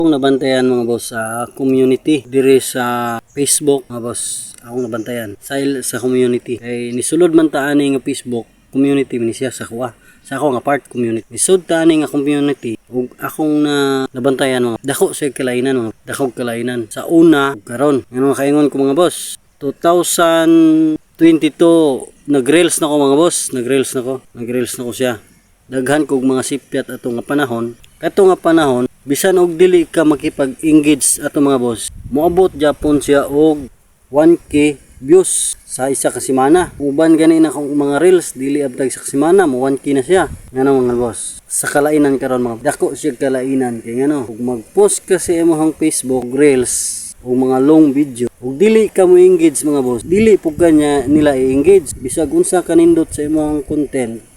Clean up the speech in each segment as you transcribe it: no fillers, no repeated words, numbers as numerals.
Akong nabantayan mga boss sa community diri sa Facebook mga boss. Akong nabantayan sa community. Kay nisulod man ta ani nga Facebook community man siya sa kuha. Sa ako nga part community. Nisud ta ani nga community ug akong nabantayan mga dako sa kalainan mga dakog kalainan. Sa una karon ngano kaingon ko mga boss. 2022 nag-reels na ko mga boss. Nag-reels na ko siya. Daghan kog mga sipyat ato nga panahon. Kato nga panahon bisan og dili ka makipag-engage ato mga boss, moabot japon siya og 1k views sa isa ka semana. Uban gani na kung mga reels dili abtag sa semana mo 1k na siya. Ngano mga boss, sa kalainan karon mga dako siya kalainan kay ngano ug mag-post ka sa imong Facebook reels o mga long video ug dili ka mo engage mga boss, dili pug kanya nila i-engage bisag unsa kanindot sa imong content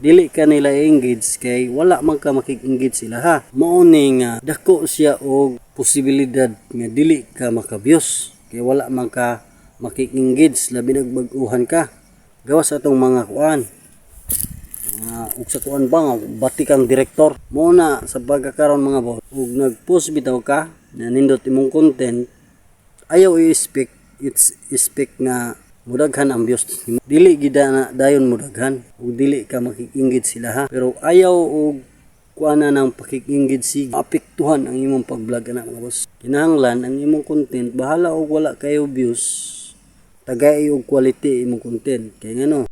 dili ka nila engage kay wala man ka makik-engage sila ha. Mao ni nga dako siya og posibilidad nga dili ka maka-views kay wala man ka makik-engage labi nagbag-uhan ka. Gawas atong mga kuan. Ug sa kuan ba nga bati kang direktor. Mao na sa pagkakaron mga boss ug nag-post bitaw ka na nindot imong content ayaw i-expect nga mudaghan ang views. Dili gida na dayon mudaghan ug dili ka makik-engage sila ha. Pero ayaw og kuana nang pakik-engage sig apektuhan ang imong pag-vlog ana mga boss. Kinahanglan ang imong content bahala og wala kayo views. Tagay og quality imong content. Kay ngano